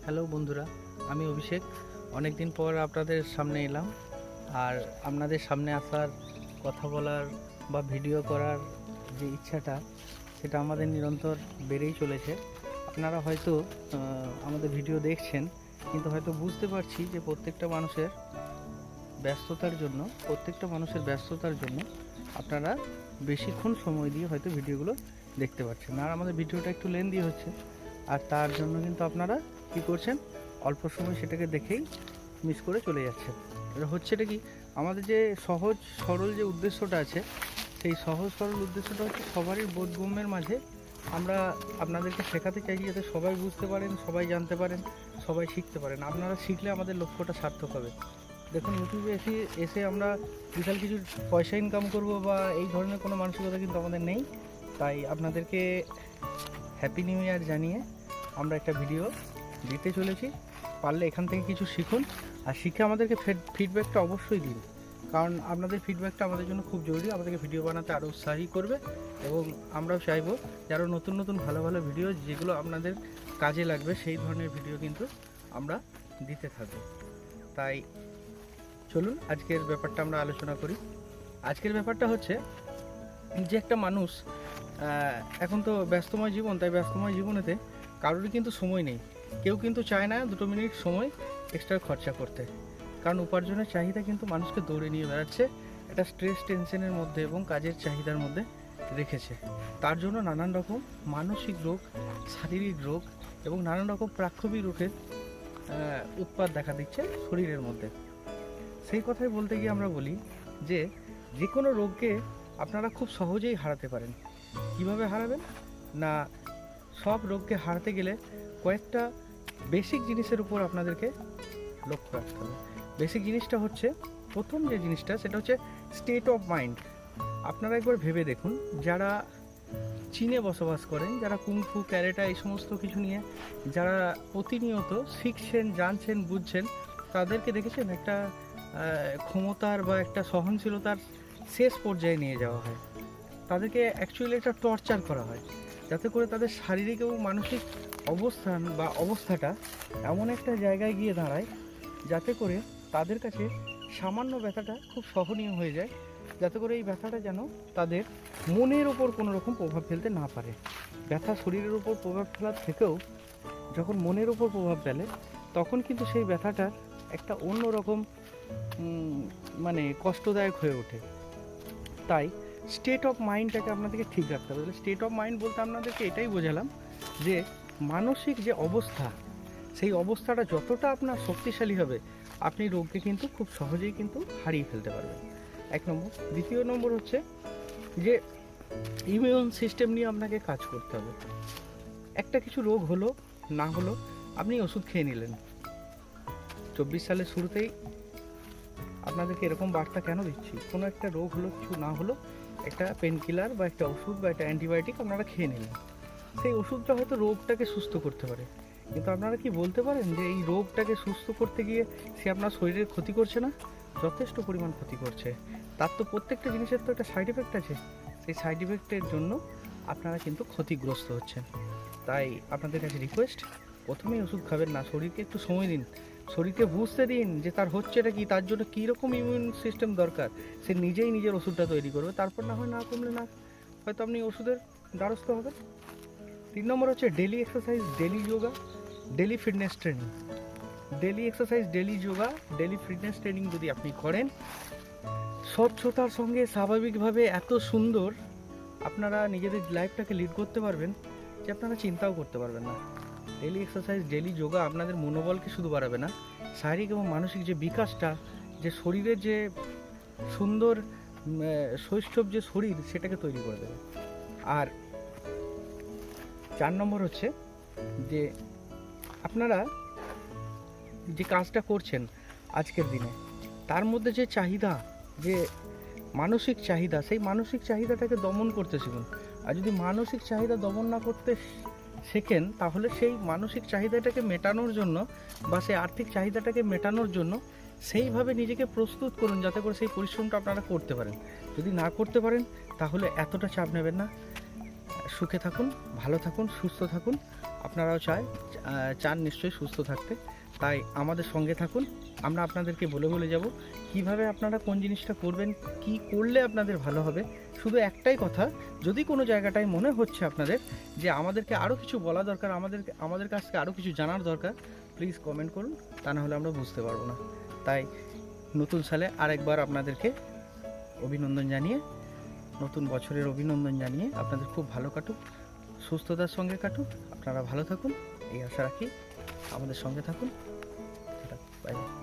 Hello বন্ধুরা, আমি অভিষেক। অনেক দিন পর আপনাদের সামনে এলাম। আর আপনাদের সামনে আসার, কথা বলার বা ভিডিও করার যে ইচ্ছাটা, সেটা আমাদের নিরন্তর বেড়েই চলেছে। আপনারা হয়তো আমাদের ভিডিও দেখছেন, কিন্তু হয়তো বুঝতে পারছি যে প্রত্যেকটা মানুষের ব্যস্ততার জন্য আপনারা বেশিক্ষণ সময় দিয়ে হয়তো ভিডিওগুলো দেখতে পাচ্ছেন। আর আমাদের ভিডিওটা একটু লেন্দি হচ্ছে, আর তার জন্য কিন্তু আপনারা কী করছেন, অল্প সময় সেটাকে দেখেই মিস করে চলে যাচ্ছেন। এটা হচ্ছেটা কি, আমাদের যে সহজ সরল যে উদ্দেশ্যটা আছে, সেই সহজ সরল উদ্দেশ্যটা হচ্ছে সবারই বোধগম্যের মাঝে আমরা আপনাদেরকে শেখাতে চাইছি, যাতে সবাই বুঝতে পারেন, সবাই জানতে পারেন, সবাই শিখতে পারেন। আপনারা শিখলে আমাদের লক্ষ্যটা সার্থক হবে। দেখুন, ইউটিউবে এসে আমরা বিশাল কিছু পয়সা ইনকাম করব বা এই ধরনের কোনো মানসিকতা কিন্তু আমাদের নেই। তাই আপনাদেরকে হ্যাপি নিউ ইয়ার জানিয়ে আমরা একটা ভিডিও দিতে চলেছি। পারলে এখান থেকে কিছু শিখুন, আর শিখে আমাদেরকে ফিডব্যাকটা অবশ্যই দিন, কারণ আপনাদের ফিডব্যাকটা আমাদের জন্য খুব জরুরি। আমাদেরকে ভিডিও বানাতে আরও উৎসাহী করবে, এবং আমরাও চাইবো যে আরও নতুন নতুন ভালো ভালো ভিডিও, যেগুলো আপনাদের কাজে লাগবে, সেই ধরনের ভিডিও কিন্তু আমরা দিতে থাকবো। তাই চলুন আজকের ব্যাপারটা আমরা আলোচনা করি। আজকের ব্যাপারটা হচ্ছে যে একটা মানুষ, এখন তো ব্যস্তময় জীবন, তাই ব্যস্তময় জীবনেতে কারোরই কিন্তু সময় নেই। কেউ কিন্তু চায় না 2 মিনিট সময় এক্সট্রা খরচা করতে, কারণ উপার্জনের চাহিদা কিন্তু মানুষকে দৌড়ে নিয়ে বেড়াচ্ছে একটা স্ট্রেস টেনশনের মধ্যে এবং কাজের চাহিদার মধ্যে রেখেছে। তার জন্য নানান রকম মানসিক রোগ, শারীরিক রোগ এবং নানান রকম প্রাক্ষবিক রোগের উৎপাত দেখা দিচ্ছে শরীরের মধ্যে। সেই কথাই বলতে গিয়ে আমরা বলি যে যে কোনো রোগকে আপনারা খুব সহজেই হারাতে পারেন। কিভাবে হারাবেন না, সব রোগকে হারাতে গেলে কয়েকটা বেসিক জিনিসের উপর আপনাদেরকে লক্ষ্য রাখতে হবে। বেসিক জিনিসটা হচ্ছে, প্রথম যে জিনিসটা সেটা হচ্ছে স্টেট অফ মাইন্ড। আপনারা একবার ভেবে দেখুন, যারা চীনে বসবাস করেন, যারা কুংফু, ক্যারেটা, এই সমস্ত কিছু নিয়ে যারা প্রতিনিয়ত শিখছেন, জানছেন, বুঝছেন, তাদেরকে দেখেছেন একটা ক্ষমতার বা একটা সহনশীলতার শেষ পর্যায়ে নিয়ে যাওয়া হয়। তাদেরকে অ্যাকচুয়ালি একটা টর্চার করা হয়, যাতে করে তাদের শারীরিক এবং মানসিক অবস্থান বা অবস্থাটা এমন একটা জায়গায় গিয়ে দাঁড়ায়, যাতে করে তাদের কাছে সামান্য ব্যথাটা খুব সহনীয় হয়ে যায়, যাতে করে এই ব্যথাটা যেন তাদের মনের ওপর কোনো রকম প্রভাব ফেলতে না পারে। ব্যথা শরীরের ওপর প্রভাব ফেলার থেকেও যখন মনের ওপর প্রভাব ফেলে, তখন কিন্তু সেই ব্যথাটার একটা অন্য রকম মানে কষ্টদায়ক হয়ে ওঠে। তাই স্টেট অফ মাইন্ডটাকে আপনাদেরকে ঠিক রাখতে হবে। স্টেট অফ মাইন্ড বলতে আপনাদেরকে এটাই বোঝালাম যে মানসিক যে অবস্থা, সেই অবস্থাটা যতটা আপনার শক্তিশালী হবে, আপনি রোগকে কিন্তু খুব সহজেই কিন্তু হারিয়ে ফেলতে পারবেন। 1 নম্বর। দ্বিতীয় নম্বর হচ্ছে যে ইমিউন সিস্টেম নিয়ে আপনাকে কাজ করতে হবে। একটা কিছু রোগ হলো না হলো, আপনি ওষুধ খেয়ে নিলেন। 24 সালের শুরুতেই আপনাদেরকে এরকম বার্তা কেন দিচ্ছি, কোনো একটা রোগ হলো, কিছু না হলো, একটা পেন কিলার বা একটা ওষুধ বা একটা অ্যান্টিবায়োটিক আপনারা খেয়ে নিলেন। সেই ওষুধটা হয়তো রোগটাকে সুস্থ করতে পারে, কিন্তু আপনারা কি বলতে পারেন যে এই রোগটাকে সুস্থ করতে গিয়ে সে আপনার শরীরের ক্ষতি করছে না? যথেষ্ট পরিমাণ ক্ষতি করছে। তার তো প্রত্যেকটা জিনিসের তো একটা সাইড এফেক্ট আছে, সেই সাইড এফেক্টের জন্য আপনারা কিন্তু ক্ষতিগ্রস্ত হচ্ছেন। তাই আপনাদের কাছে রিকোয়েস্ট, প্রথমেই ওষুধ খাবেন না, শরীরকে একটু সময় দিন, শরীরকে বুঝতে দিন যে তার হচ্ছেটা কি, তার জন্য কীরকম ইমিউন সিস্টেম দরকার। সে নিজেই নিজের ওষুধটা তৈরি করবে, তারপর না হয় না কমলে না হয়তো আপনি ওষুধের দ্বারস্থ হবেন। 3 নম্বর হচ্ছে daily exercise, daily yoga, daily fitness training. Daily exercise, daily yoga, daily fitness training যদি আপনি করেন, স্বচ্ছতার সঙ্গে স্বাভাবিকভাবে এত সুন্দর আপনারা নিজেদের লাইফটাকে লিড করতে পারবেন যে আপনারা চিন্তাও করতে পারবেন না। ডেলি এক্সারসাইজ, ডেলি যোগা আপনাদের মনোবলকে শুধু বাড়াবে না, শারীরিক এবং মানসিক যে বিকাশটা, যে শরীরের যে সুন্দর শৈশব যে শরীর, সেটাকে তৈরি করে দেবে। আর 4 নম্বর হচ্ছে যে আপনারা যে কাজটা করছেন আজকের দিনে, তার মধ্যে যে চাহিদা, যে মানসিক চাহিদা, সেই মানসিক চাহিদাটাকে দমন করতে শিখুন। আর যদি মানসিক চাহিদা দমন না করতে শেখেন, তাহলে সেই মানসিক চাহিদাটাকে মেটানোর জন্য বা সেই আর্থিক চাহিদাটাকে মেটানোর জন্য সেইভাবে নিজেকে প্রস্তুত করুন, যাতে করে সেই পরিশ্রমটা আপনারা করতে পারেন। যদি না করতে পারেন, তাহলে এতটা চাপ নেবেন না। সুখে থাকুন, ভালো থাকুন, সুস্থ থাকুন, আপনারাও চান নিশ্চয়ই সুস্থ থাকতে। তাই আমাদের সঙ্গে থাকুন, আমরা আপনাদেরকে বলে বলে যাব কিভাবে আপনারা কোন জিনিসটা করবেন, কি করলে আপনাদের ভালো হবে। শুধু একটাই কথা, যদি কোনো জায়গাটায় মনে হচ্ছে আপনাদের যে আমাদেরকে আরও কিছু বলা দরকার, আমাদের কাছ থেকে আরও কিছু জানার দরকার, প্লিজ কমেন্ট করুন, তা না হলে আমরা বুঝতে পারবো না। তাই নতুন সালে আরেকবার আপনাদেরকে অভিনন্দন জানিয়ে, নতুন বছরের অভিনন্দন জানিয়ে আপনাদের খুব ভালো কাটুক, সুস্থতার সঙ্গে কাটুক, আপনারা ভালো থাকুন এই আশা রাখি। আমাদের সঙ্গে থাকুন। Bye bye.